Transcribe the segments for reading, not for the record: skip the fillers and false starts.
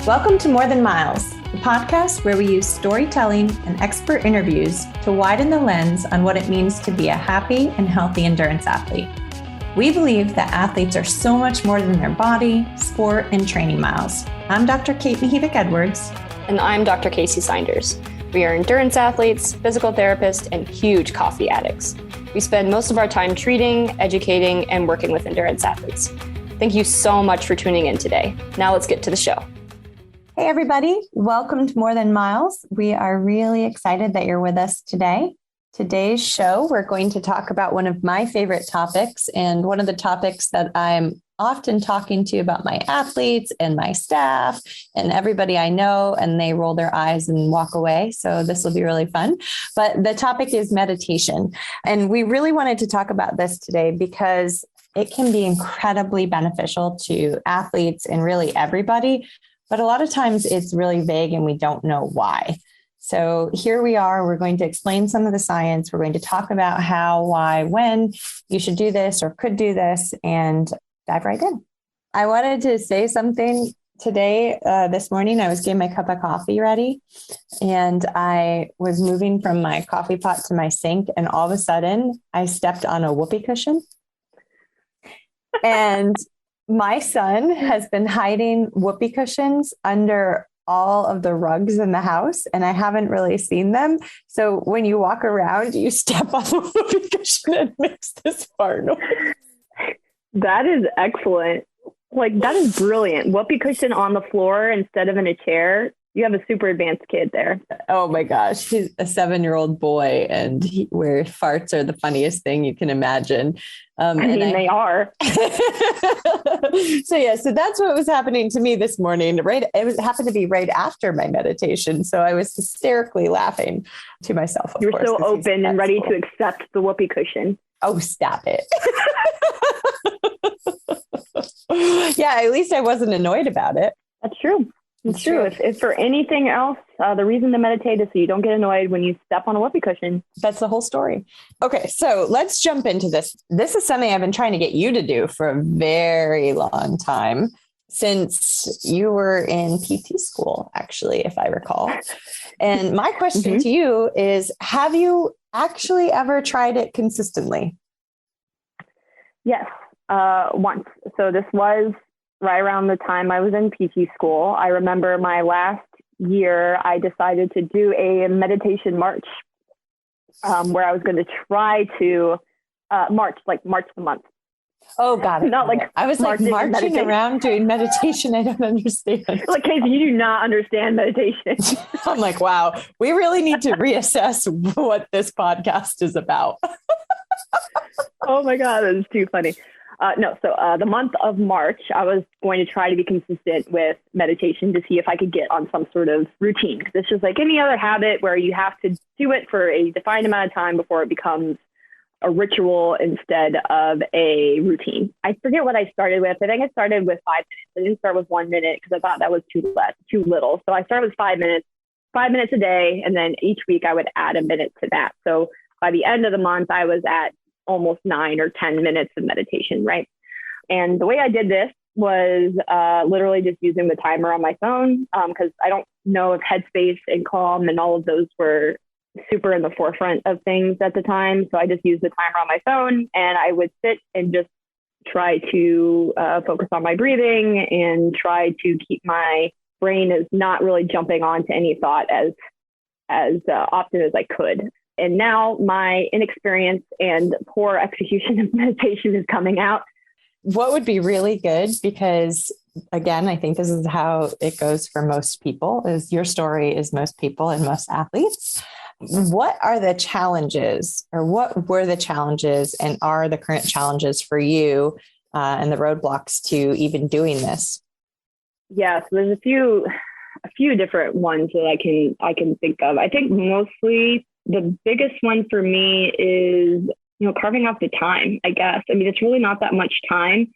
Welcome to More Than Miles, the podcast where we use storytelling and expert interviews to widen the lens on what it means to be a happy and healthy endurance athlete. We believe that athletes are so much more than their body, sport, and training miles. I'm Dr. Kate Mihevik-Edwards. And I'm Dr. Kacy Sinders. We are endurance athletes, physical therapists, and huge coffee addicts. We spend most of our time treating, educating, and working with endurance athletes. Thank you so much for tuning in today. Now let's get to the show. Hey, everybody. Welcome to More Than Miles. We are really excited that you're with us today. Today's show, we're going to talk about one of my favorite topics and one of the topics that I'm often talking to about my athletes and my staff and everybody I know, and they roll their eyes and walk away. So this will be really fun. But the topic is meditation. And we really wanted to talk about this today because it can be incredibly beneficial to athletes and really everybody. But a lot of times it's really vague and we don't know why. So here we are. We're going to explain some of the science. We're going to talk about how, why, when you should do this or could do this, and dive right in. I wanted to say something today. This morning, I was getting my cup of coffee ready and I was moving from my coffee pot to my sink. And all of a sudden I stepped on a whoopee cushion. And my son has been hiding whoopee cushions under all of the rugs in the house, and I haven't really seen them. So when you walk around, you step on the whoopee cushion and makes this fart noise. That is excellent. Like, that is brilliant. Whoopee cushion on the floor instead of in a chair. You have a super advanced kid there. Oh my gosh. He's a 7-year-old boy, and where farts are the funniest thing you can imagine. They are. So that's what was happening to me this morning. Happened to be right after my meditation. So I was hysterically laughing to myself. You're so open and ready to accept the whoopee cushion. Oh, stop it. Yeah, at least I wasn't annoyed about it. That's true. It's true. If for anything else, the reason to meditate is so you don't get annoyed when you step on a whoopee cushion. That's the whole story. Okay, so let's jump into this. This is something I've been trying to get you to do for a very long time, since you were in PT school, actually, if I recall. And my question to you is, have you actually ever tried it consistently? Yes, once. So this was right around the time I was in PT school. I remember my last year, I decided to do a meditation march where I was going to try to march the month. Oh, got it. Not like I was like marching around doing meditation. I don't understand. Like, Kacy, you do not understand meditation. I'm like, wow, we really need to reassess what this podcast is about. Oh my God, that is too funny. So the month of March, I was going to try to be consistent with meditation to see if I could get on some sort of routine. Because it's just like any other habit where you have to do it for a defined amount of time before it becomes a ritual instead of a routine. I forget what I started with. I think I started with 5 minutes. I didn't start with 1 minute because I thought that was too little. So I started with 5 minutes a day. And then each week I would add a minute to that. So by the end of the month, I was at almost 9 or 10 minutes of meditation, right? And the way I did this was literally just using the timer on my phone, because I don't know if Headspace and Calm and all of those were super in the forefront of things at the time. So I just used the timer on my phone, and I would sit and just try to focus on my breathing and try to keep my brain as not really jumping onto any thought as often as I could. And now my inexperience and poor execution of meditation is coming out. What would be really good, because again, I think this is how it goes for most people, is your story is most people and most athletes. What are the challenges, or what were the challenges and are the current challenges for you and the roadblocks to even doing this? Yeah, so there's a few different ones that I can think of. I think mostly the biggest one for me is, carving out the time, I guess. I mean, it's really not that much time,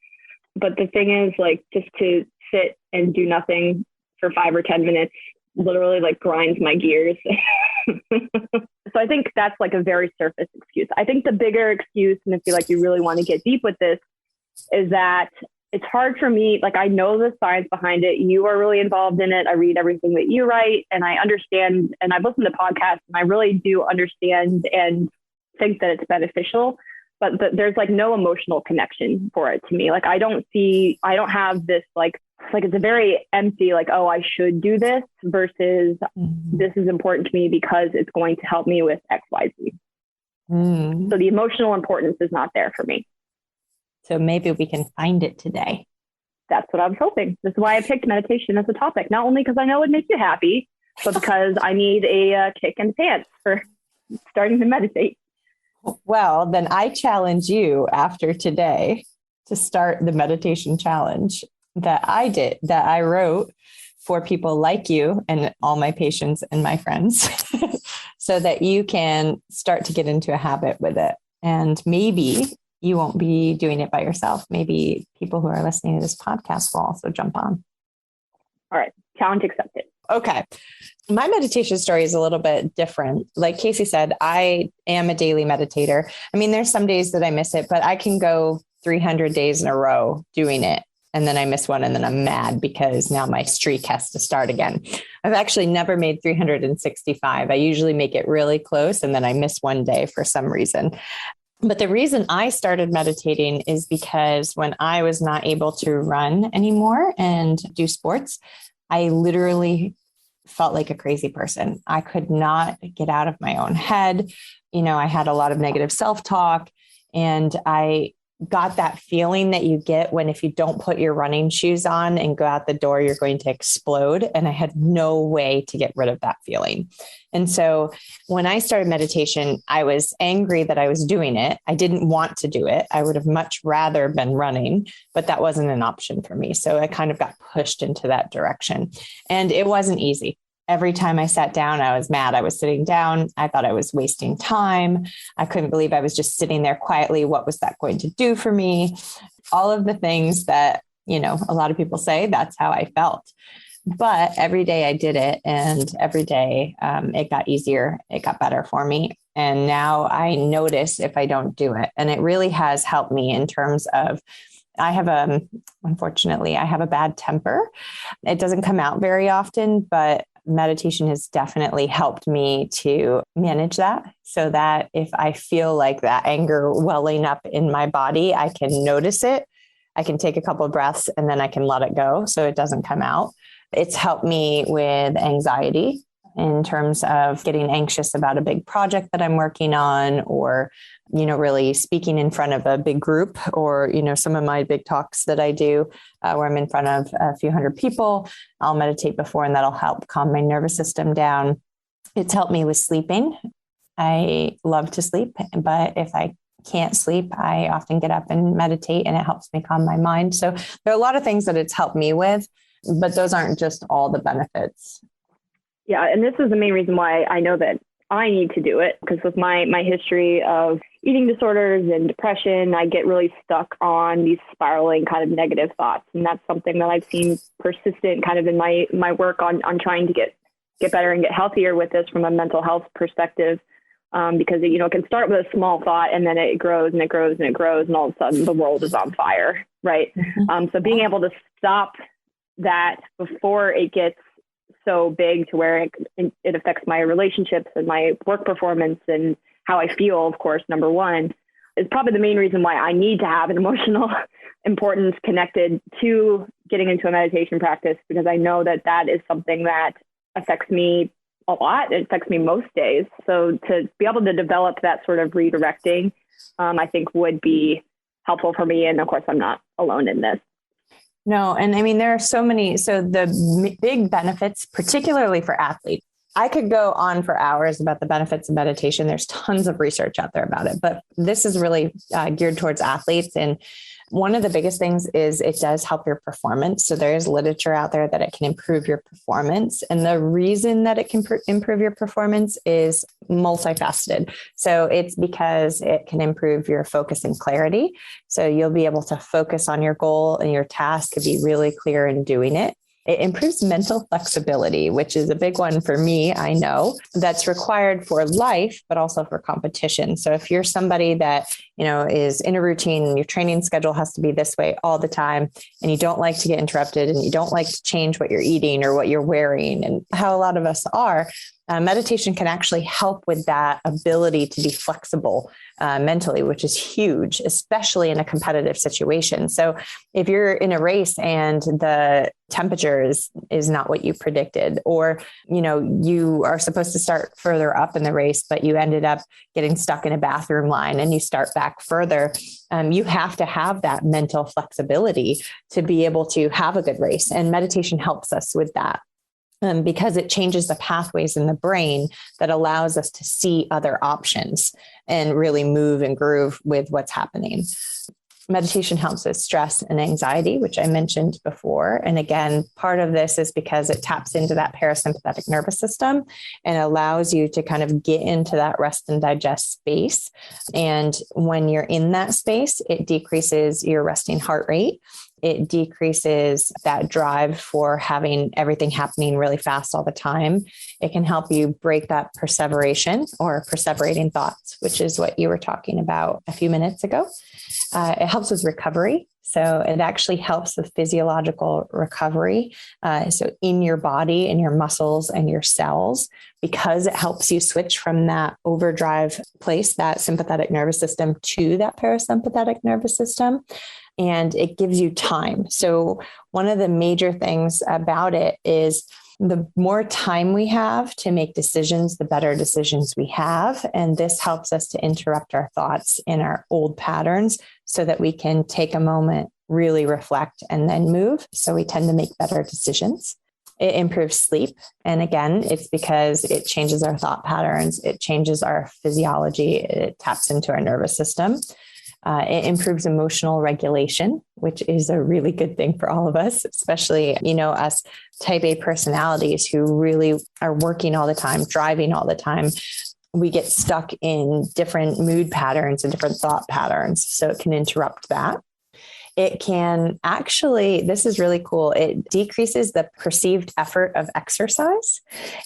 but the thing is, like, just to sit and do nothing for 5 or 10 minutes literally like grinds my gears. So I think that's like a very surface excuse. I think the bigger excuse, and if you really want to get deep with this, is that it's hard for me. Like, I know the science behind it. You are really involved in it. I read everything that you write, and I understand, and I've listened to podcasts, and I really do understand and think that it's beneficial, but there's like no emotional connection for it to me. Like, I don't have this, like it's a very empty, like, oh, I should do this versus this is important to me because it's going to help me with X, Y, Z. So the emotional importance is not there for me. So maybe we can find it today. That's what I was hoping. This is why I picked meditation as a topic, not only because I know it makes you happy, but because I need a kick in the pants for starting to meditate. Well, then I challenge you after today to start the meditation challenge that I wrote for people like you and all my patients and my friends so that you can start to get into a habit with it. And maybe you won't be doing it by yourself. Maybe people who are listening to this podcast will also jump on. All right. Challenge accepted. Okay. My meditation story is a little bit different. Like Kacy said, I am a daily meditator. I mean, there's some days that I miss it, but I can go 300 days in a row doing it. And then I miss one and then I'm mad because now my streak has to start again. I've actually never made 365. I usually make it really close and then I miss one day for some reason. But the reason I started meditating is because when I was not able to run anymore and do sports, I literally felt like a crazy person. I could not get out of my own head. You know, I had a lot of negative self-talk, and I got that feeling that you get when if you don't put your running shoes on and go out the door, you're going to explode. And I had no way to get rid of that feeling. And so when I started meditation, I was angry that I was doing it. I didn't want to do it. I would have much rather been running, but that wasn't an option for me. So I kind of got pushed into that direction, and it wasn't easy. Every time I sat down, I was mad. I was sitting down. I thought I was wasting time. I couldn't believe I was just sitting there quietly. What was that going to do for me? All of the things that, you know, a lot of people say, that's how I felt. But every day I did it, and every day it got easier. It got better for me. And now I notice if I don't do it. And it really has helped me in terms of unfortunately, I have a bad temper. It doesn't come out very often, but meditation has definitely helped me to manage that, so that if I feel like that anger welling up in my body, I can notice it. I can take a couple of breaths and then I can let it go so it doesn't come out. It's helped me with anxiety in terms of getting anxious about a big project that I'm working on, or, you know, really speaking in front of a big group, or, you know, some of my big talks that I do where I'm in front of a few hundred people. I'll meditate before, and that'll help calm my nervous system down. It's helped me with sleeping. I love to sleep, but if I can't sleep, I often get up and meditate, and it helps me calm my mind. So there are a lot of things that it's helped me with, but those aren't just all the benefits. Yeah. And this is the main reason why I know that I need to do it, because with my history of eating disorders and depression, I get really stuck on these spiraling kind of negative thoughts. And that's something that I've seen persistent kind of in my work on trying to get better and get healthier with this from a mental health perspective. Because, you know, it can start with a small thought, and then it grows and it grows and it grows, and all of a sudden the world is on fire. Right. So being able to stop that before it gets so big to where it affects my relationships and my work performance and how I feel, of course, number one, is probably the main reason why I need to have an emotional importance connected to getting into a meditation practice, because I know that that is something that affects me a lot. It affects me most days. So to be able to develop that sort of redirecting, I think would be helpful for me. And of course, I'm not alone in this. No. And I mean, there are so many. So the big benefits, particularly for athletes, I could go on for hours about the benefits of meditation. There's tons of research out there about it, but this is really geared towards athletes. And one of the biggest things is it does help your performance. So there is literature out there that it can improve your performance. And the reason that it can improve your performance is multifaceted. So it's because it can improve your focus and clarity. So you'll be able to focus on your goal, and your task could be really clear in doing it. It improves mental flexibility, which is a big one for me. I know that's required for life, but also for competition. So if you're somebody that, is in a routine and your training schedule has to be this way all the time, and you don't like to get interrupted and you don't like to change what you're eating or what you're wearing, and how a lot of us are, meditation can actually help with that ability to be flexible mentally, which is huge, especially in a competitive situation. So if you're in a race and the temperature is not what you predicted, or, you are supposed to start further up in the race, but you ended up getting stuck in a bathroom line and you start back further, you have to have that mental flexibility to be able to have a good race. And meditation helps us with that. Because it changes the pathways in the brain that allows us to see other options and really move and groove with what's happening. Meditation helps with stress and anxiety, which I mentioned before. And again, part of this is because it taps into that parasympathetic nervous system and allows you to kind of get into that rest and digest space. And when you're in that space, it decreases your resting heart rate. It decreases that drive for having everything happening really fast all the time. It can help you break that perseveration or perseverating thoughts, which is what you were talking about a few minutes ago. It helps with recovery. So it actually helps with physiological recovery. So in your body and your muscles and your cells, because it helps you switch from that overdrive place, that sympathetic nervous system, to that parasympathetic nervous system. And it gives you time. So one of the major things about it is the more time we have to make decisions, the better decisions we have. And this helps us to interrupt our thoughts in our old patterns so that we can take a moment, really reflect, and then move. So we tend to make better decisions. It improves sleep. And again, it's because it changes our thought patterns. It changes our physiology. It taps into our nervous system. It improves emotional regulation, which is a really good thing for all of us, especially, us type A personalities who really are working all the time, driving all the time. We get stuck in different mood patterns and different thought patterns. So it can interrupt that. It can actually, this is really cool, it decreases the perceived effort of exercise.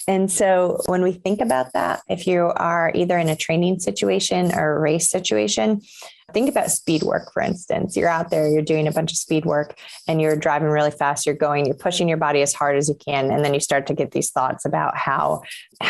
And so when we think about that, if you are either in a training situation or a race situation, think about speed work, for instance. You're out there, you're doing a bunch of speed work and you're driving really fast. You're pushing your body as hard as you can. And then you start to get these thoughts about how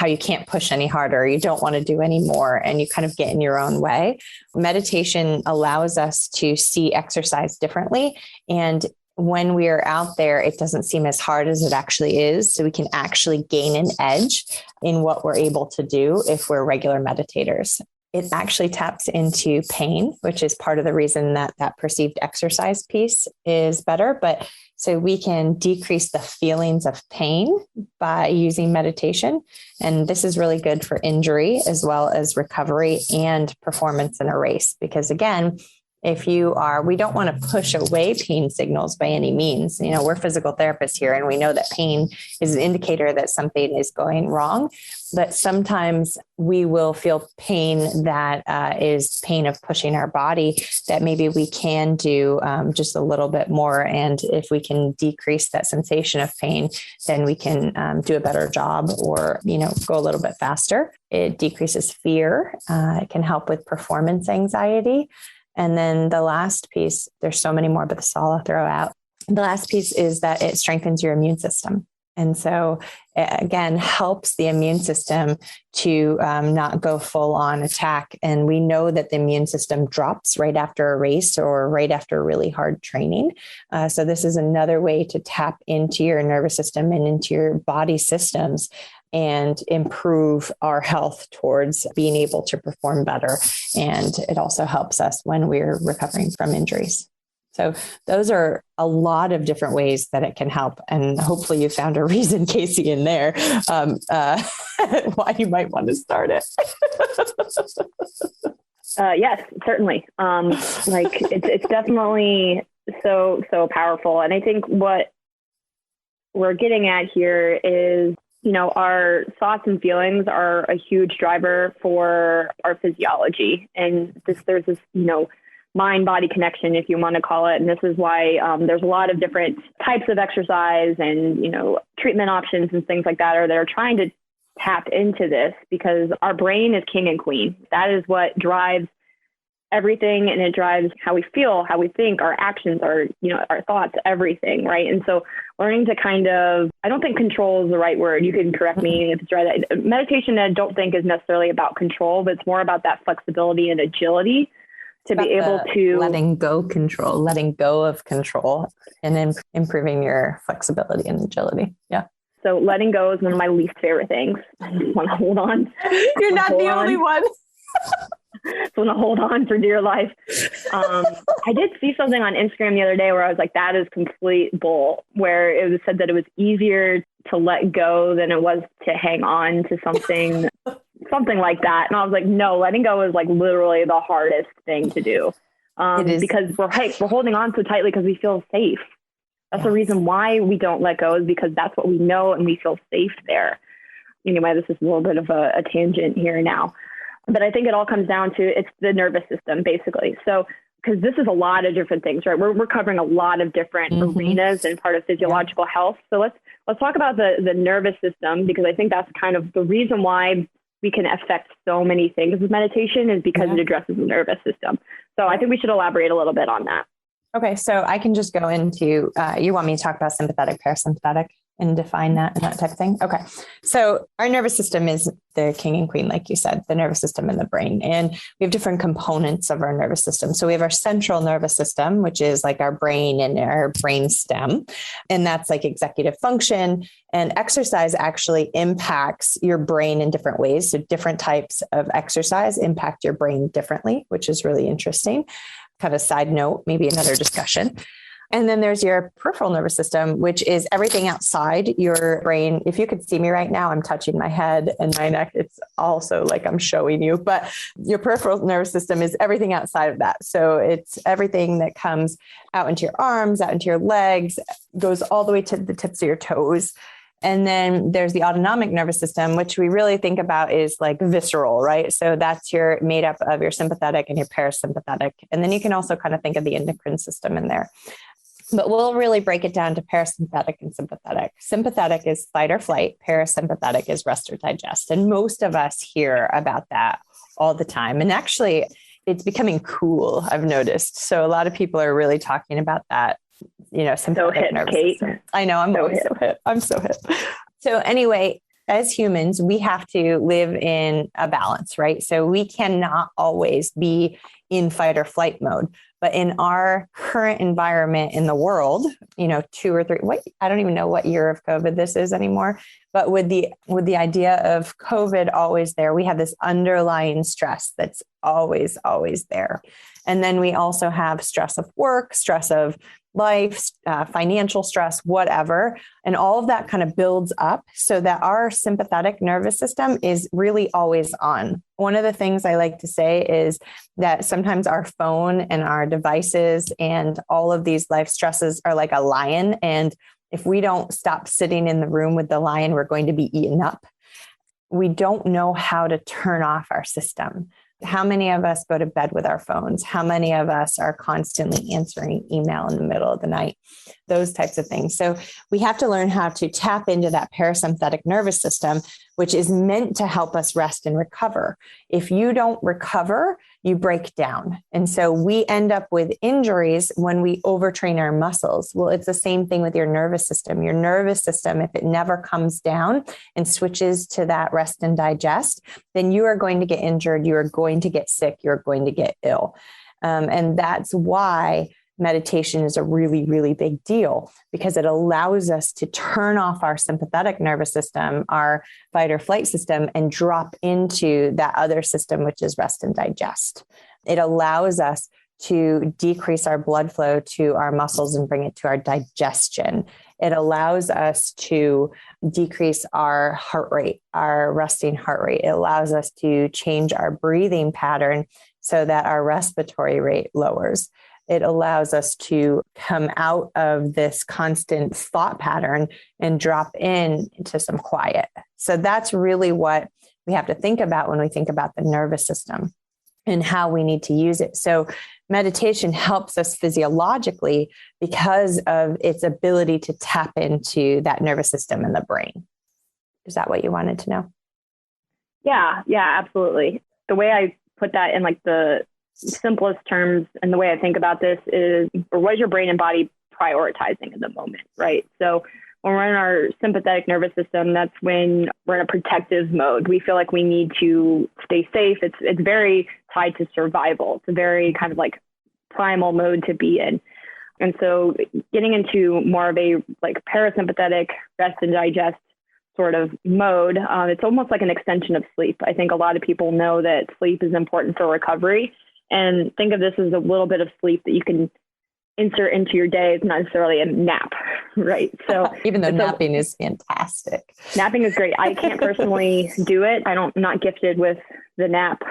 you can't push any harder. You don't want to do any more. And you kind of get in your own way. Meditation allows us to see exercise differently. And when we are out there, it doesn't seem as hard as it actually is. So we can actually gain an edge in what we're able to do if we're regular meditators. It actually taps into pain, which is part of the reason that perceived exercise piece is better. But so we can decrease the feelings of pain by using meditation. And this is really good for injury as well as recovery and performance in a race. Because again, we don't want to push away pain signals by any means. We're physical therapists here, and we know that pain is an indicator that something is going wrong. But sometimes we will feel pain that is pain of pushing our body that maybe we can do just a little bit more. And if we can decrease that sensation of pain, then we can do a better job or, go a little bit faster. It decreases fear. It can help with performance anxiety. And then the last piece, there's so many more, but this all I'll throw out. The last piece is that it strengthens your immune system. And so it, again, helps the immune system to not go full on attack. And we know that the immune system drops right after a race or right after really hard training. So this is another way to tap into your nervous system and into your body systems and improve our health towards being able to perform better. And it also helps us when we're recovering from injuries. So those are a lot of different ways that it can help. And hopefully you found a reason, Kacy, in there, why you might want to start it. Yes, certainly. It's definitely so powerful. And I think what we're getting at here is, our thoughts and feelings are a huge driver for our physiology. And there's this, mind-body connection, if you want to call it. And this is why there's a lot of different types of exercise and, treatment options and things like that are trying to tap into this, because our brain is king and queen. That is what drives everything. And it drives how we feel, how we think, our actions, our thoughts, everything. Right. And so learning to I don't think control is the right word. You can correct me if it's right. Meditation, I don't think is necessarily about control, but it's more about that flexibility and agility to be able to letting go of control and then improving your flexibility and agility. Yeah. So letting go is one of my least favorite things. I just want to hold on. You're not the only one. Just want to hold on for dear life. I did see something on Instagram the other day where I was like, that is complete bull, where it was said that it was easier to let go than it was to hang on to something, something like that. And I was like, no, letting go is like literally the hardest thing to do. Because we're holding on so tightly because we feel safe. That's the reason why we don't let go, is because that's what we know and we feel safe there. Anyway, this is a little bit of a tangent here now, but I think it all comes down to it's the nervous system, basically. So, because this is a lot of different things, right? We're covering a lot of different arenas and part of physiological health. So let's talk about the nervous system, because I think that's kind of the reason why we can affect so many things with meditation, is because it addresses the nervous system. So I think we should elaborate a little bit on that. Okay, so I can just go into, you want me to talk about sympathetic, parasympathetic, and define that and that type of thing? Okay, so our nervous system is the king and queen, like you said, the nervous system and the brain. And we have different components of our nervous system. So we have our central nervous system, which is like our brain and our brain stem. And that's like executive function. And exercise actually impacts your brain in different ways. So different types of exercise impact your brain differently, which is really interesting. Kind of side note, maybe another discussion. And then there's your peripheral nervous system, which is everything outside your brain. If you could see me right now, I'm touching my head and my neck. It's also like I'm showing you, but your peripheral nervous system is everything outside of that. So it's everything that comes out into your arms, out into your legs, goes all the way to the tips of your toes. And then there's the autonomic nervous system, which we really think about is like visceral, right? So that's made up of your sympathetic and your parasympathetic. And then you can also kind of think of the endocrine system in there. But we'll really break it down to parasympathetic and sympathetic. Sympathetic is fight or flight. Parasympathetic is rest or digest. And most of us hear about that all the time. And actually, it's becoming cool, I've noticed. So a lot of people are really talking about that. Sympathetic nervous system. I know, I'm always so hip. I'm so hip. So anyway, as humans, we have to live in a balance, right? So we cannot always be in fight or flight mode. But in our current environment in the world, 2 or 3, I don't even know what year of COVID this is anymore. But with the idea of COVID always there, we have this underlying stress that's always, always there. And then we also have stress of work, stress of life, financial stress, whatever. And all of that kind of builds up so that our sympathetic nervous system is really always on. One of the things I like to say is that sometimes our phone and our devices and all of these life stresses are like a lion. And if we don't stop sitting in the room with the lion, we're going to be eaten up. We don't know how to turn off our system. How many of us go to bed with our phones? How many of us are constantly answering email in the middle of the night? Those types of things. So we have to learn how to tap into that parasympathetic nervous system, which is meant to help us rest and recover. If you don't recover, you break down. And so we end up with injuries when we overtrain our muscles. Well, it's the same thing with your nervous system. Your nervous system, if it never comes down and switches to that rest and digest, then you are going to get injured. You are going to get sick. You're going to get ill. And that's why meditation is a really, really big deal, because it allows us to turn off our sympathetic nervous system, our fight or flight system, and drop into that other system, which is rest and digest. It allows us to decrease our blood flow to our muscles and bring it to our digestion. It allows us to decrease our heart rate, our resting heart rate. It allows us to change our breathing pattern so that our respiratory rate lowers. It allows us to come out of this constant thought pattern and drop into some quiet. So that's really what we have to think about when we think about the nervous system and how we need to use it. So meditation helps us physiologically because of its ability to tap into that nervous system in the brain. Is that what you wanted to know? Yeah, absolutely. The way I put that in like the simplest terms and the way I think about this is, or what is your brain and body prioritizing in the moment, right? So when we're in our sympathetic nervous system, that's when we're in a protective mode. We feel like we need to stay safe. It's very tied to survival. It's a very kind of like primal mode to be in. And so getting into more of a like parasympathetic rest and digest sort of mode, it's almost like an extension of sleep. I think a lot of people know that sleep is important for recovery, and think of this as a little bit of sleep that you can insert into your day. It's not necessarily a nap, right? So even though napping is fantastic. Napping is great. I can't personally do it. I'm not gifted with the nap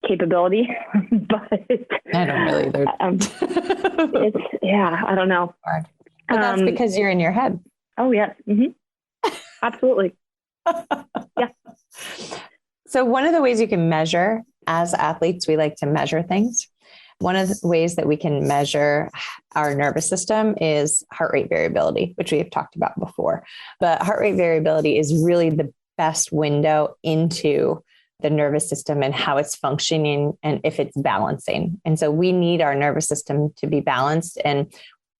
capability, but I don't really either. I don't know. But that's because you're in your head. Oh, yes. Mm-hmm. Absolutely. Yeah. So one of the ways you can measure, as athletes, we like to measure things. One of the ways that we can measure our nervous system is heart rate variability, which we have talked about before. But heart rate variability is really the best window into the nervous system and how it's functioning and if it's balancing. And so we need our nervous system to be balanced, and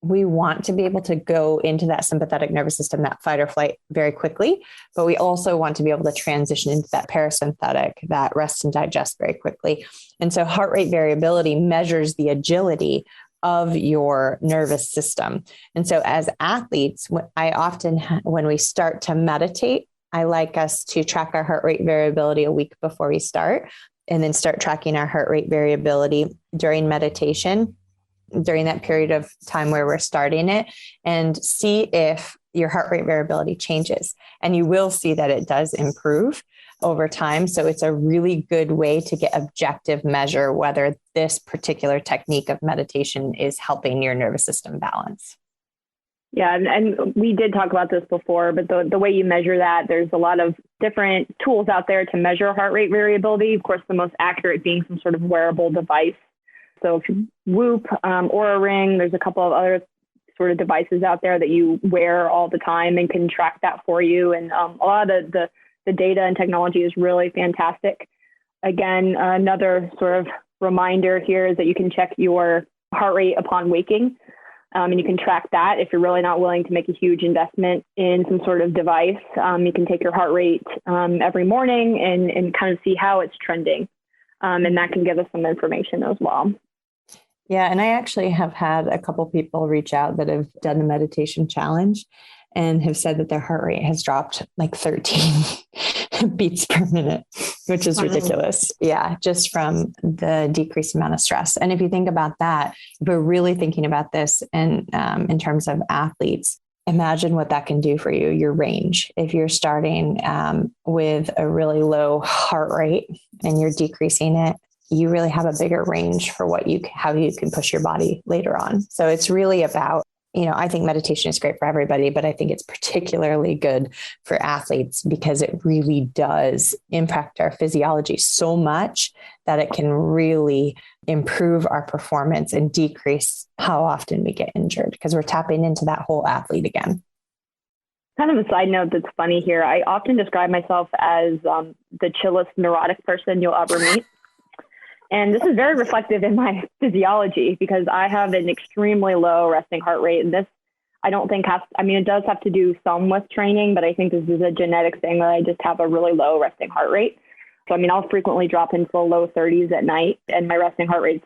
we want to be able to go into that sympathetic nervous system, that fight or flight, very quickly. But we also want to be able to transition into that parasympathetic, that rest and digest very quickly. And so heart rate variability measures the agility of your nervous system. And so as athletes, I often, when we start to meditate, I like us to track our heart rate variability a week before we start, and then start tracking our heart rate variability during meditation, during that period of time where we're starting it, and see if your heart rate variability changes. And you will see that it does improve over time. So it's a really good way to get objective measure whether this particular technique of meditation is helping your nervous system balance. Yeah, and we did talk about this before, but the way you measure that, there's a lot of different tools out there to measure heart rate variability. Of course, the most accurate being some sort of wearable device. So if you Whoop, Oura Ring, there's a couple of other sort of devices out there that you wear all the time and can track that for you. And a lot of the data and technology is really fantastic. Again, another sort of reminder here is that you can check your heart rate upon waking. And you can track that if you're really not willing to make a huge investment in some sort of device. You can take your heart rate every morning and kind of see how it's trending. And that can give us some information as well. Yeah. And I actually have had a couple people reach out that have done the meditation challenge and have said that their heart rate has dropped like 13 beats per minute, which is ridiculous. Yeah. Just from the decreased amount of stress. And if you think about that, if we're really thinking about this and in terms of athletes, imagine what that can do for you, your range. If you're starting with a really low heart rate and you're decreasing it, you really have a bigger range for how you can push your body later on. So it's really about, I think meditation is great for everybody, but I think it's particularly good for athletes because it really does impact our physiology so much that it can really improve our performance and decrease how often we get injured because we're tapping into that whole athlete again. Kind of a side note that's funny here. I often describe myself as the chillest neurotic person you'll ever meet. And this is very reflective in my physiology because I have an extremely low resting heart rate. And this, I don't think it does have to do some with training, but I think this is a genetic thing that I just have a really low resting heart rate. So, I'll frequently drop into the low 30s at night and my resting heart rate's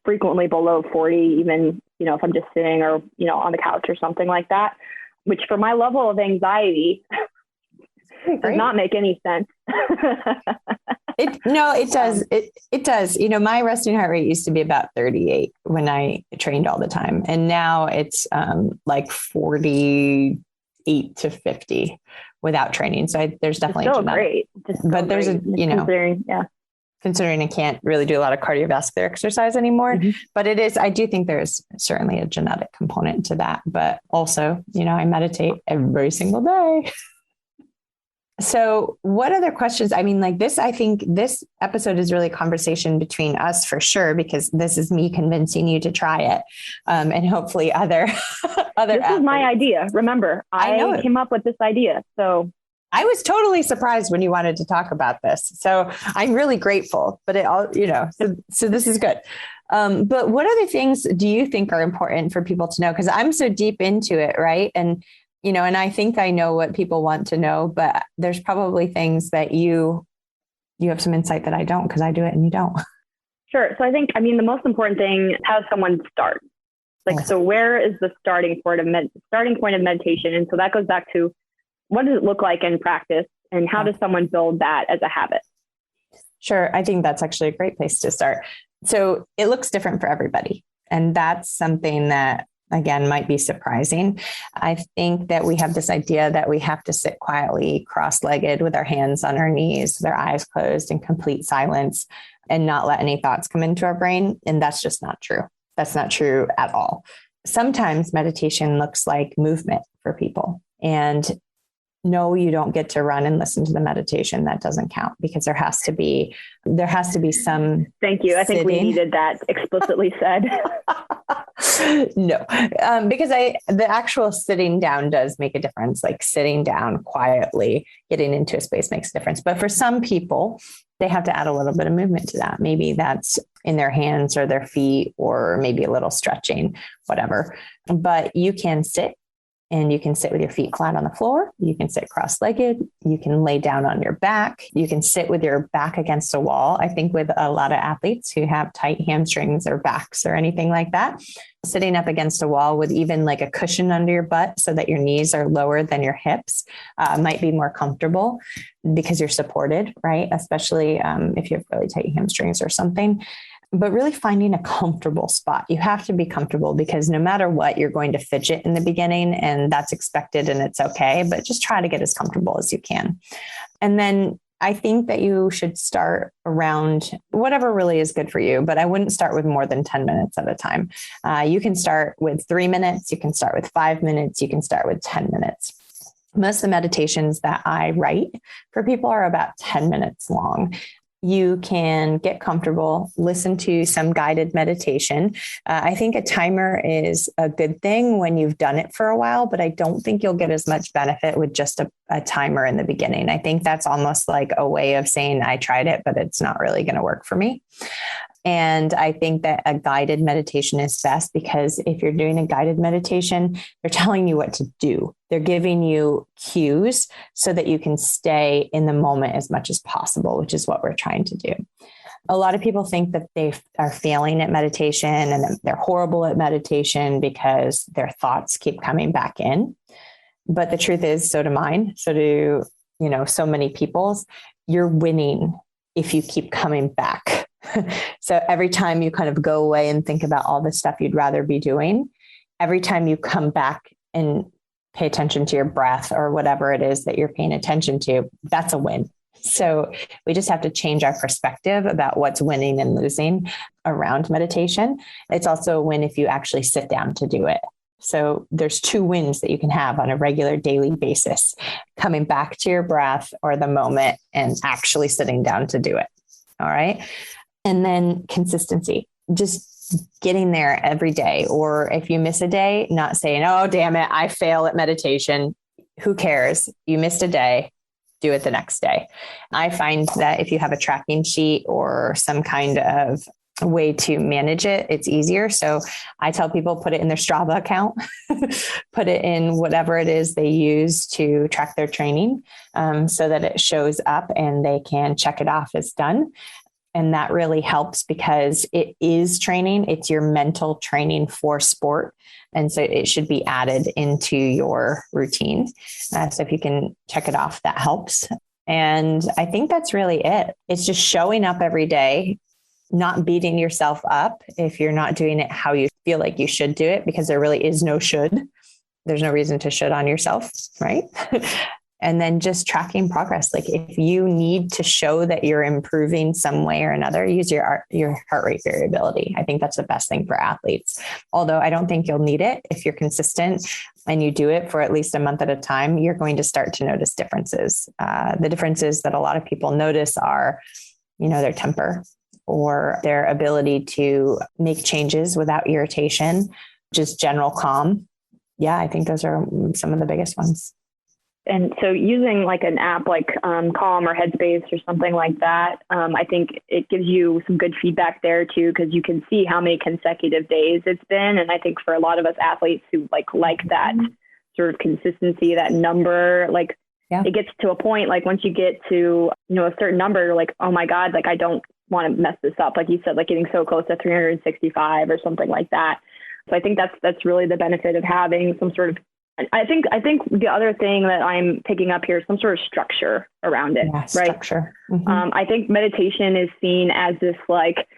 frequently below 40, even, if I'm just sitting or, on the couch or something like that, which for my level of anxiety does not make any sense. It does. It does. My resting heart rate used to be about 38 when I trained all the time. And now it's like 48 to 50 without training. So there's definitely still great. But there's considering I can't really do a lot of cardiovascular exercise anymore, but it is, I do think there's certainly a genetic component to that, but also, I meditate every single day. So what other questions? I mean, like this, I think this episode is really a conversation between us for sure, because this is me convincing you to try it. And hopefully other This is my idea. Remember, I came up with this idea. So I was totally surprised when you wanted to talk about this. So I'm really grateful, but so this is good. But what other things do you think are important for people to know? Because I'm so deep into it, right? And I think I know what people want to know, but there's probably things that you have some insight that I don't, because I do it and you don't. Sure. So I think, the most important thing, how someone start. So where is the starting point of meditation? And so that goes back to, what does it look like in practice, and how does someone build that as a habit? Sure. I think that's actually a great place to start. So it looks different for everybody. And that's something that, again, might be surprising. I think that we have this idea that we have to sit quietly, cross-legged with our hands on our knees, with our eyes closed in complete silence, and not let any thoughts come into our brain. And that's just not true. That's not true at all. Sometimes meditation looks like movement for people. And no, you don't get to run and listen to the meditation. That doesn't count, because there has to be some. Thank you. I think we needed that explicitly said. No, because the actual sitting down does make a difference. Like sitting down quietly, getting into a space makes a difference. But for some people, they have to add a little bit of movement to that. Maybe that's in their hands or their feet, or maybe a little stretching, whatever. But you can sit. And you can sit with your feet flat on the floor. You can sit cross-legged. You can lay down on your back. You can sit with your back against a wall. I think with a lot of athletes who have tight hamstrings or backs or anything like that, sitting up against a wall with even like a cushion under your butt so that your knees are lower than your hips might be more comfortable, because you're supported, right? Especially if you have really tight hamstrings or something. But really finding a comfortable spot. You have to be comfortable, because no matter what, you're going to fidget in the beginning, and that's expected and it's okay, but just try to get as comfortable as you can. And then I think that you should start around whatever really is good for you, but I wouldn't start with more than 10 minutes at a time. You can start with 3 minutes. You can start with 5 minutes. You can start with 10 minutes. Most of the meditations that I write for people are about 10 minutes long. You can get comfortable, listen to some guided meditation. I think a timer is a good thing when you've done it for a while, but I don't think you'll get as much benefit with just a timer in the beginning. I think that's almost like a way of saying, I tried it, but it's not really going to work for me. And I think that a guided meditation is best, because if you're doing a guided meditation, they're telling you what to do. They're giving you cues so that you can stay in the moment as much as possible, which is what we're trying to do. A lot of people think that they are failing at meditation and that they're horrible at meditation because their thoughts keep coming back in. But the truth is, so do mine. So do, so many people's. You're winning if you keep coming back. So every time you kind of go away and think about all the stuff you'd rather be doing, every time you come back and pay attention to your breath or whatever it is that you're paying attention to, that's a win. So we just have to change our perspective about what's winning and losing around meditation. It's also a win if you actually sit down to do it. So there's 2 wins that you can have on a regular daily basis: coming back to your breath or the moment, and actually sitting down to do it. All right. And then consistency, just getting there every day. Or if you miss a day, not saying, oh, damn it, I fail at meditation. Who cares? You missed a day, do it the next day. I find that if you have a tracking sheet or some kind of way to manage it, it's easier. So I tell people, put it in their Strava account, put it in whatever it is they use to track their training, so that it shows up and they can check it off as done. And that really helps, because it is training. It's your mental training for sport. And so it should be added into your routine. So if you can check it off, that helps. And I think that's really it. It's just showing up every day, not beating yourself up if you're not doing it how you feel like you should do it, because there really is no should. There's no reason to should on yourself, right? And then just tracking progress. Like if you need to show that you're improving some way or another, use your heart rate variability. I think that's the best thing for athletes. Although I don't think you'll need it if you're consistent and you do it for at least a month at a time, you're going to start to notice differences. The differences that a lot of people notice are, their temper or their ability to make changes without irritation, just general calm. Yeah, I think those are some of the biggest ones. And so using like an app like Calm or Headspace or something like that, I think it gives you some good feedback there too, because you can see how many consecutive days it's been. And I think for a lot of us athletes who like that sort of consistency, that number, it gets to a point, like once you get to, a certain number, you're like, oh my God, like I don't want to mess this up. Like you said, like getting so close to 365 or something like that. So I think that's really the benefit of having some sort of, I think the other thing that I'm picking up here is some sort of structure around it, right? Structure. Mm-hmm. I think meditation is seen as this like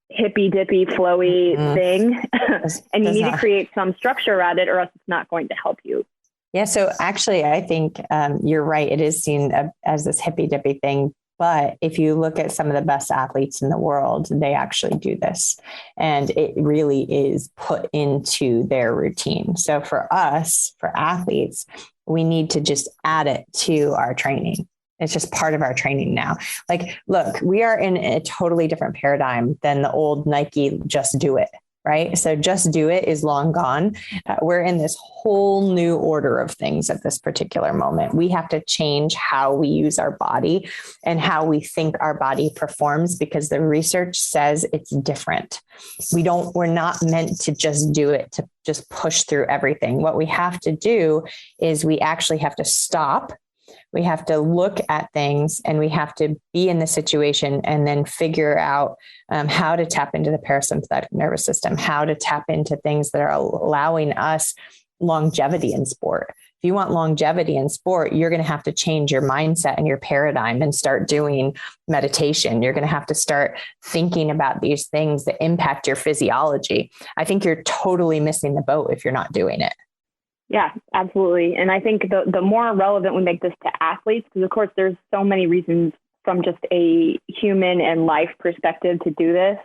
hippy dippy flowy thing, and you need to create some structure around it, or else it's not going to help you. Yeah. So actually, I think you're right. It is seen as this hippy dippy thing. But if you look at some of the best athletes in the world, they actually do this, and it really is put into their routine. So for us, for athletes, we need to just add it to our training. It's just part of our training now. Like, look, we are in a totally different paradigm than the old Nike, just do it. Right. So just do it is long gone. We're in this whole new order of things at this particular moment. We have to change how we use our body and how we think our body performs, because the research says it's different. We're not meant to just do it, to just push through everything. What we have to do is we actually have to stop. We have to look at things, and we have to be in the situation and then figure out how to tap into the parasympathetic nervous system, how to tap into things that are allowing us longevity in sport. If you want longevity in sport, you're going to have to change your mindset and your paradigm and start doing meditation. You're going to have to start thinking about these things that impact your physiology. I think you're totally missing the boat if you're not doing it. Yeah, absolutely. And I think the more relevant we make this to athletes, because of course there's so many reasons from just a human and life perspective to do this.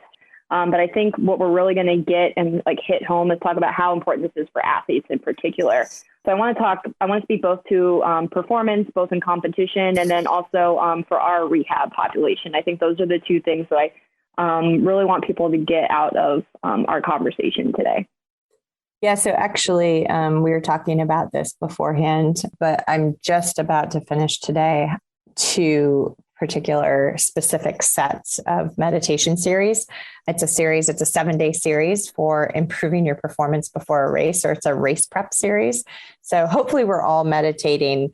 But I think what we're really going to get and like hit home is talk about how important this is for athletes in particular. So I want to speak both to performance, both in competition, and then also for our rehab population. I think those are the two things that I really want people to get out of our conversation today. Yeah. So actually, we were talking about this beforehand, but I'm just about to finish today 2 particular specific sets of meditation series. It's a 7-day series for improving your performance before a race, or it's a race prep series. So hopefully we're all meditating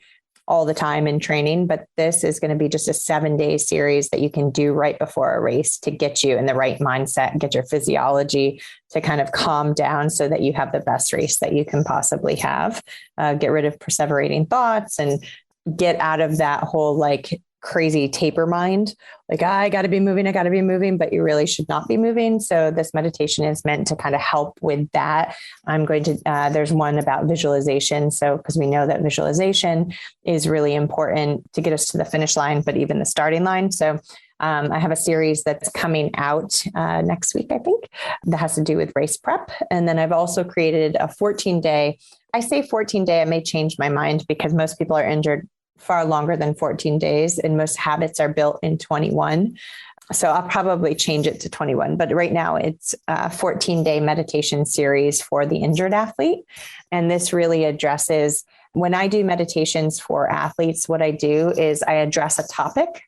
all the time in training, but this is going to be just a 7-day series that you can do right before a race to get you in the right mindset, get your physiology to kind of calm down so that you have the best race that you can possibly have, get rid of perseverating thoughts and get out of that whole like crazy taper mind. Like, I got to be moving, but you really should not be moving. So this meditation is meant to kind of help with that. I'm going to, there's one about visualization. So, because we know that visualization is really important to get us to the finish line, but even the starting line. So I have a series that's coming out next week, I think, that has to do with race prep. And then I've also created a 14-day. I say 14-day, I may change my mind because most people are injured far longer than 14 days, and most habits are built in 21. So I'll probably change it to 21, but right now it's a 14-day meditation series for the injured athlete. And this really addresses, when I do meditations for athletes, what I do is I address a topic.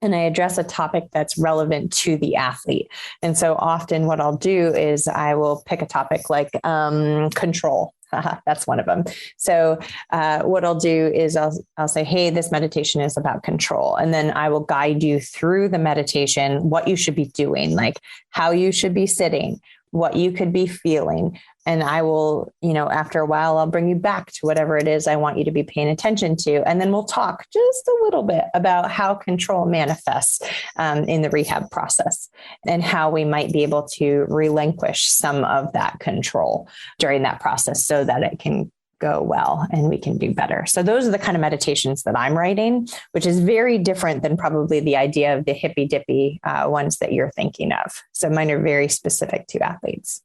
And I address a topic that's relevant to the athlete. And so often what I'll do is I will pick a topic like control. That's one of them. So what I'll do is I'll say, hey, this meditation is about control. And then I will guide you through the meditation, what you should be doing, like how you should be sitting, what you could be feeling. And I will, after a while, I'll bring you back to whatever it is I want you to be paying attention to. And then we'll talk just a little bit about how control manifests in the rehab process and how we might be able to relinquish some of that control during that process so that it can go well and we can do better. So those are the kind of meditations that I'm writing, which is very different than probably the idea of the hippy dippy ones that you're thinking of. So mine are very specific to athletes.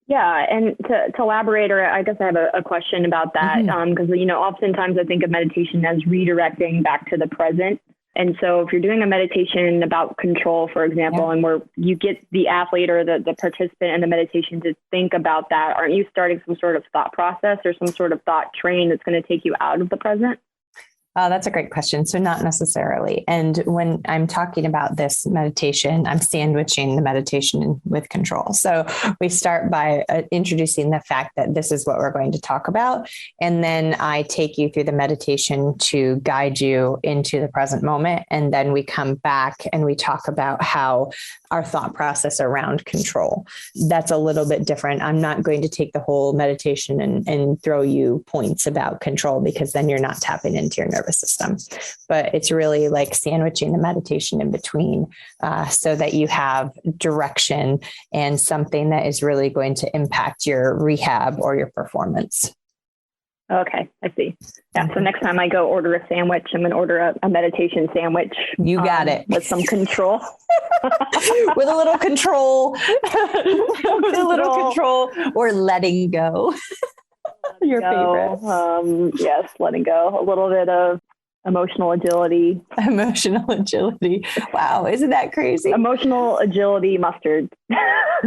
Yeah. And to elaborate, or I guess I have a question about that, because, oftentimes I think of meditation as redirecting back to the present. And so if you're doing a meditation about control, for example, and where you get the athlete or the participant in the meditation to think about that, aren't you starting some sort of thought process or some sort of thought train that's going to take you out of the present? That's a great question. So not necessarily. And when I'm talking about this meditation, I'm sandwiching the meditation with control. So we start by introducing the fact that this is what we're going to talk about. And then I take you through the meditation to guide you into the present moment. And then we come back and we talk about how our thought process around control. That's a little bit different. I'm not going to take the whole meditation and throw you points about control, because then you're not tapping into your nervous system. But it's really like sandwiching the meditation in between, so that you have direction and something that is really going to impact your rehab or your performance. Okay, I see. Yeah. So next time I go order a sandwich, I'm going to order a meditation sandwich. You got it. With some control. With a little control. With a little control, or letting go. Your favorite. Yes, letting go. A little bit of emotional agility. Emotional agility. Wow. Isn't that crazy? Emotional agility mustard.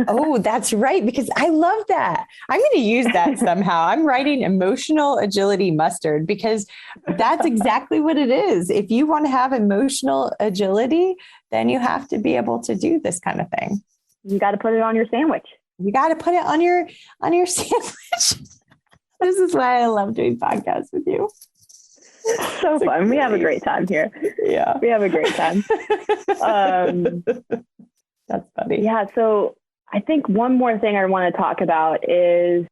Oh, that's right. Because I love that. I'm going to use that somehow. I'm writing emotional agility mustard, because that's exactly what it is. If you want to have emotional agility, then you have to be able to do this kind of thing. You got to put it on your sandwich. You got to put it on your sandwich. This is why I love doing podcasts with you. So fun. Great. We have a great time here. Yeah. We have a great time. That's funny. Yeah. So I think one more thing I want to talk about is,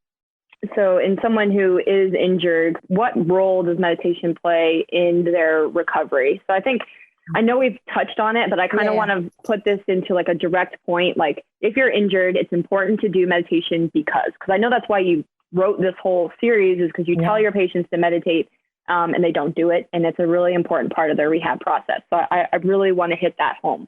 so in someone who is injured, what role does meditation play in their recovery? So I know we've touched on it, but I kind of want to put this into like a direct point. Like, if you're injured, it's important to do meditation because I know that's why you wrote this whole series, is because you tell your patients to meditate. And they don't do it. And it's a really important part of their rehab process. So I really want to hit that home.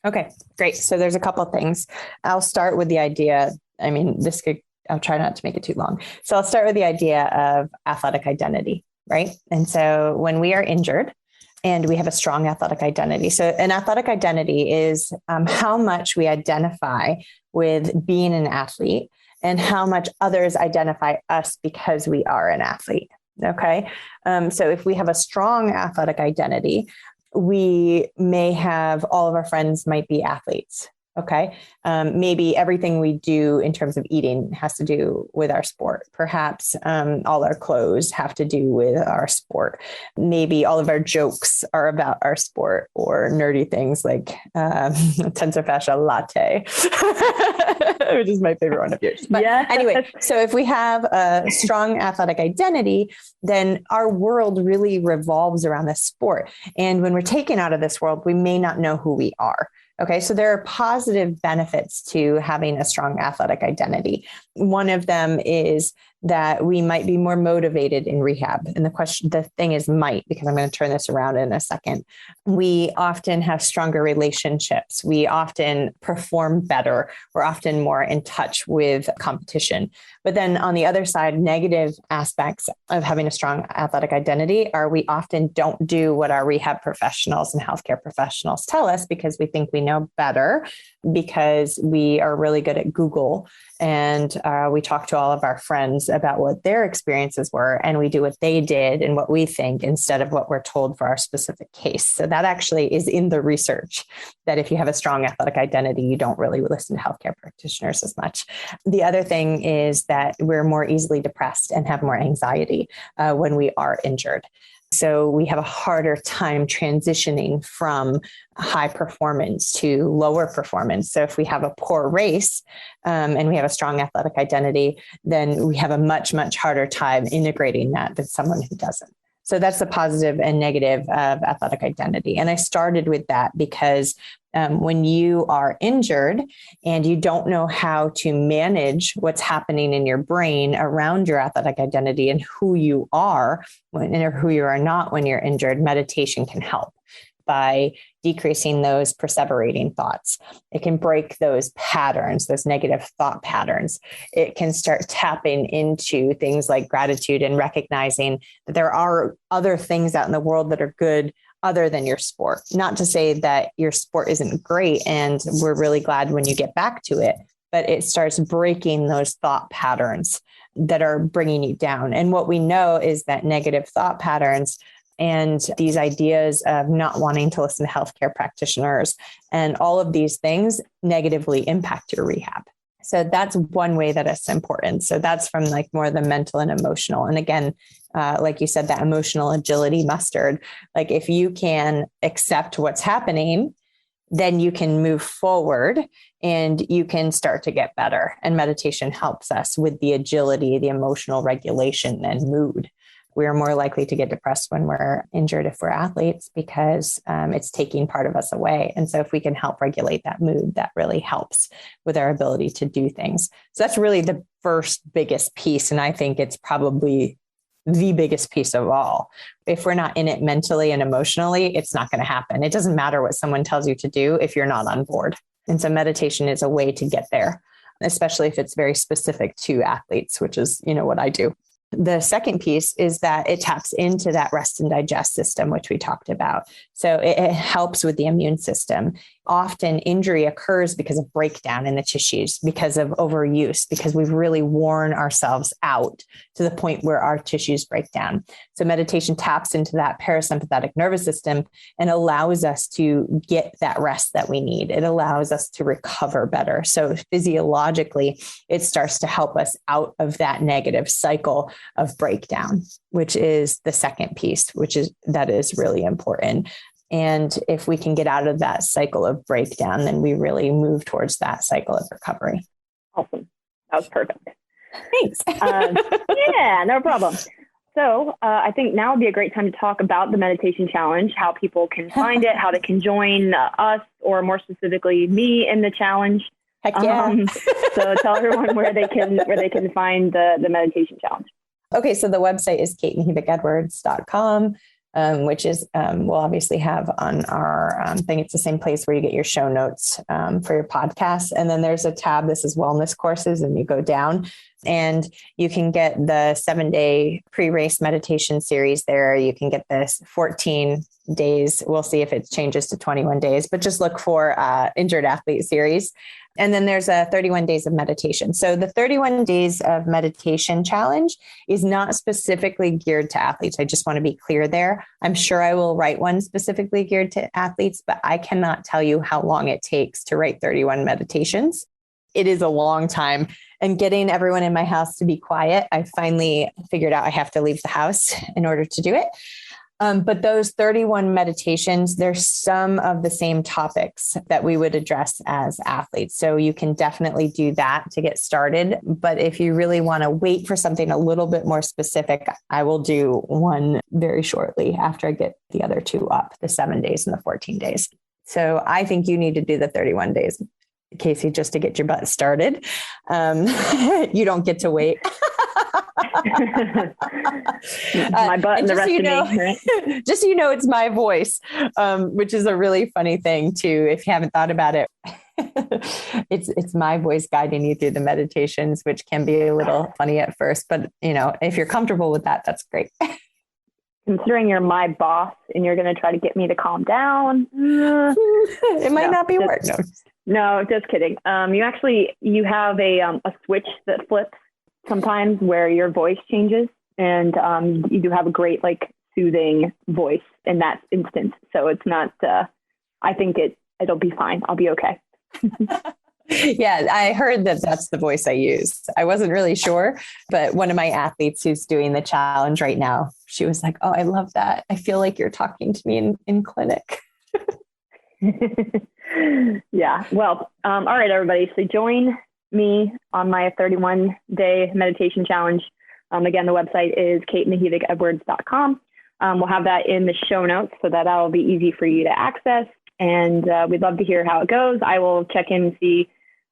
Okay, great. So there's a couple of things. I'll start with the idea. I'll try not to make it too long. So I'll start with the idea of athletic identity, right? And so when we are injured and we have a strong athletic identity. So an athletic identity is how much we identify with being an athlete and how much others identify us because we are an athlete. Okay. So if we have a strong athletic identity, we may have all of our friends might be athletes. Okay. Maybe everything we do in terms of eating has to do with our sport. Perhaps all our clothes have to do with our sport. Maybe all of our jokes are about our sport, or nerdy things like tensor fascia latte, which is my favorite one of yours. But anyway, so if we have a strong athletic identity, then our world really revolves around this sport. And when we're taken out of this world, we may not know who we are. Okay, so there are positive benefits to having a strong athletic identity. One of them is that we might be more motivated in rehab. And the thing is might, because I'm going to turn this around in a second. We often have stronger relationships. We often perform better. We're often more in touch with competition. But then on the other side, negative aspects of having a strong athletic identity are we often don't do what our rehab professionals and healthcare professionals tell us, because we think we know better, because we are really good at Google. And we talk to all of our friends about what their experiences were, and we do what they did and what we think instead of what we're told for our specific case. So that actually is in the research, that if you have a strong athletic identity, you don't really listen to healthcare practitioners as much. The other thing is that we're more easily depressed and have more anxiety when we are injured. So we have a harder time transitioning from high performance to lower performance. So if we have a poor race and we have a strong athletic identity, then we have a much, much harder time integrating that than someone who doesn't. So that's the positive and negative of athletic identity. And I started with that because when you are injured and you don't know how to manage what's happening in your brain around your athletic identity and who you are or who you are not when you're injured, meditation can help by decreasing those perseverating thoughts. It can break those patterns, those negative thought patterns. It can start tapping into things like gratitude and recognizing that there are other things out in the world that are good other than your sport. Not to say that your sport isn't great and we're really glad when you get back to it, but it starts breaking those thought patterns that are bringing you down. And what we know is that negative thought patterns and these ideas of not wanting to listen to healthcare practitioners and all of these things negatively impact your rehab. So that's one way that it's important. So that's from like more the mental and emotional. And again, like you said, that emotional agility mustard, like if you can accept what's happening, then you can move forward and you can start to get better. And meditation helps us with the agility, the emotional regulation and mood. We are more likely to get depressed when we're injured if we're athletes because it's taking part of us away. And so if we can help regulate that mood, that really helps with our ability to do things. So that's really the first biggest piece. And I think it's probably the biggest piece of all. If we're not in it mentally and emotionally, it's not going to happen. It doesn't matter what someone tells you to do if you're not on board. And so meditation is a way to get there, especially if it's very specific to athletes, which is, what I do. The second piece is that it taps into that rest and digest system, which we talked about. So it helps with the immune system. Often injury occurs because of breakdown in the tissues, because of overuse, because we've really worn ourselves out to the point where our tissues break down. So meditation taps into that parasympathetic nervous system and allows us to get that rest that we need. It allows us to recover better. So physiologically, it starts to help us out of that negative cycle of breakdown, which is the second piece, that is really important. And if we can get out of that cycle of breakdown, then we really move towards that cycle of recovery. Awesome. That was perfect. Thanks. Yeah, no problem. So I think now would be a great time to talk about the meditation challenge, how people can find it, how they can join us, or more specifically me in the challenge. Heck yeah. So tell everyone where they can find the meditation challenge. Okay, so the website is kateandhebeckedwards.com. Which is, we'll obviously have on our thing. It's the same place where you get your show notes for your podcast. And then there's a tab, this is wellness courses, and you go down and you can get the 7-day pre-race meditation series there. You can get this 14 days. We'll see if it changes to 21 days, but just look for injured athlete series. And then there's a 31 days of meditation. So the 31 days of meditation challenge is not specifically geared to athletes. I just want to be clear there. I'm sure I will write one specifically geared to athletes, but I cannot tell you how long it takes to write 31 meditations. It is a long time. And getting everyone in my house to be quiet, I finally figured out I have to leave the house in order to do it. But those 31 meditations, there's some of the same topics that we would address as athletes. So you can definitely do that to get started. But if you really want to wait for something a little bit more specific, I will do one very shortly after I get the other two up, the 7 days and the 14 days. So I think you need to do the 31 days, Kacy, just to get your butt started. You don't get to wait. My butt and the rest of me. Right? Just so you know, it's my voice, which is a really funny thing too. If you haven't thought about it, it's my voice guiding you through the meditations, which can be a little funny at first. But if you're comfortable with that, that's great. Considering you're my boss and you're going to try to get me to calm down, it might not be working. No, just kidding. You have a switch that flips sometimes where your voice changes, and you do have a great soothing voice in that instance. So it's not. I think it'll be fine. I'll be okay. Yeah, I heard that that's the voice I use. I wasn't really sure, but one of my athletes who's doing the challenge right now, she was like, "Oh, I love that. I feel like you're talking to me in clinic." Yeah. Well, all right, everybody. So join me on my 31-day meditation challenge. Again, the website is kateandhebeckedwards.com. We'll have that in the show notes so that will be easy for you to access. And we'd love to hear how it goes. I will check in and see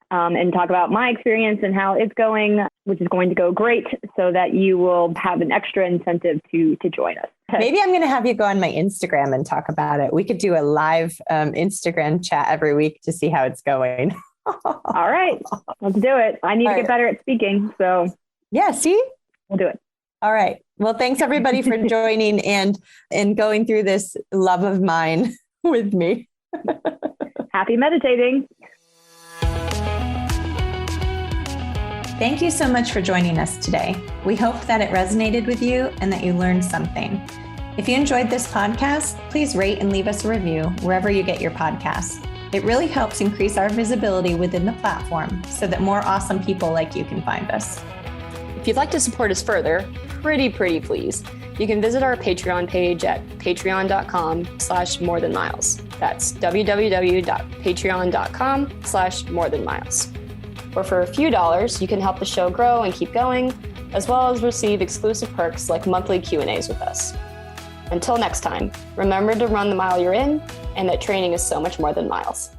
and talk about my experience and how it's going, which is going to go great, so that you will have an extra incentive to join us. Maybe I'm going to have you go on my Instagram and talk about it. We could do a live Instagram chat every week to see how it's going. All right, let's do it. I need to get better at speaking. So yeah, see? We'll do it. All right. Well, thanks everybody for joining and going through this love of mine with me. Happy meditating. Thank you so much for joining us today. We hope that it resonated with you and that you learned something. If you enjoyed this podcast, please rate and leave us a review wherever you get your podcasts. It really helps increase our visibility within the platform so that more awesome people like you can find us. If you'd like to support us further, pretty please, you can visit our Patreon page at patreon.com/morethanmiles. That's www.patreon.com/morethanmiles. Or for a few dollars, you can help the show grow and keep going, as well as receive exclusive perks like monthly Q&As with us. Until next time, remember to run the mile you're in, and that training is so much more than miles.